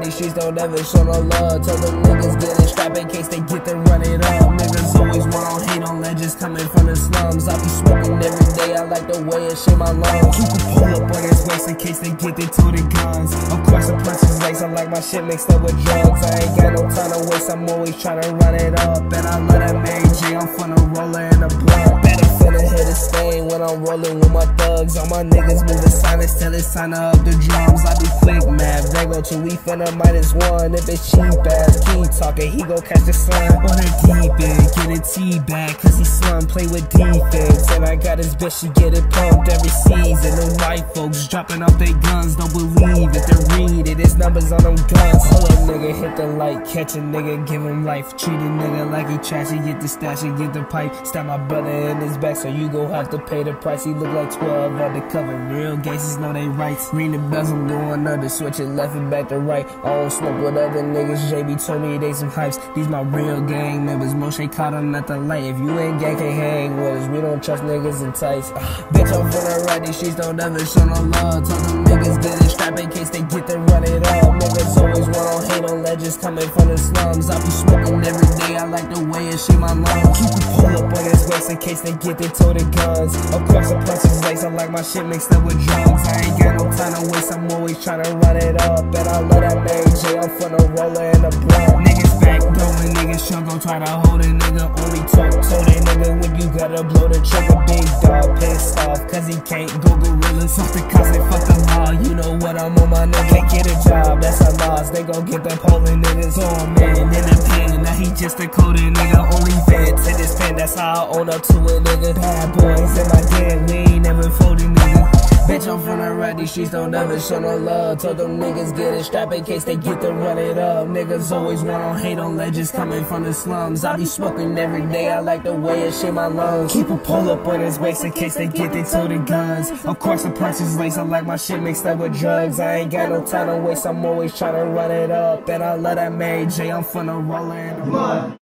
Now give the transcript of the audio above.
these streets don't ever show no love. Tell them niggas get it strapped in case they get to run it up. Niggas always want hate on legends coming from the slums. I be smoking every day, I like the way it shake my lungs. You can pull up on his waist in case they get their toted guns. Of course the punch is lace, I like my shit mixed up with drugs. I ain't got no time to waste, I'm always trying to run it up. And I love that Mary J, I'm finna roll her in a blunt. Better finna hit a stain when I'm rolling with my thugs. All my niggas moving silence till it's time to up the drums. I be quick, mad, they go till we finna -1. If it's cheap ass, keep talking, he gon' catch the sun. On the deep end, get a T-bag, cause he slum, play with defense. And I got his bitch, she get it pumped every season. Them white folks dropping off their guns, don't believe it, they read it, it's numbers on them guns. Hold up nigga, hit the light, catch a nigga, give him life. Treat a nigga like he trash, he get the stash, he get the pipe. Stab my brother in his back, so you gon' have to pay the price. He look like 12 undercover, real gangsters know they rights. Ring the bells, I'm going under, switch it left and back to right. I don't smoke with other niggas, JB told me they some hypes. These my real gang members, Moshe caught him at the light. If you ain't gang, can't hang with us, we don't trust niggas in tights. Bitch, I'm finna ride, these streets don't ever show no love. Tell them niggas get it strapped in case they get to run it up. Niggas always want hate on legends coming from the slums. I be smoking every day, I like the way it shake my lungs. You can pull up on his waist in case they get their toted guns. Of course the punch is lace, I like my shit mixed up with drugs. I ain't got no time to waste, I'm always trying to run it up. And I love that Mary J, I'm finna roll her in a blunt. Niggas back going, niggas struggle, try to hold it, nigga. Only talk, told it, nigga, when you gotta blow the trigger. Big dog pissed off, cause he can't go gorilla. Fuck the cops, they fuck the law, you know what, I'm on my nigga. Can't get a job, that's a loss, they gon' get them Poland niggas. Oh man, in the pen, now he just a coded nigga. Only vent in this pen, that's how I own up to it, nigga. Bad boys in my den, we ain't never folded, nigga. Bitch, I'm finna ride, these streets don't ever show no love. Told them niggas get it strapped in case they get to run it up. Niggas always want hate on legends coming from the slums. I be smoking every day, I like the way it shake my lungs. Keep a pull up on his waist in case they get their toted guns. Of course the punch is lace, I like my shit mixed up with drugs. I ain't got no time to waste, I'm always trying to run it up. And I love that Mary J, I'm finna roll her in the mud.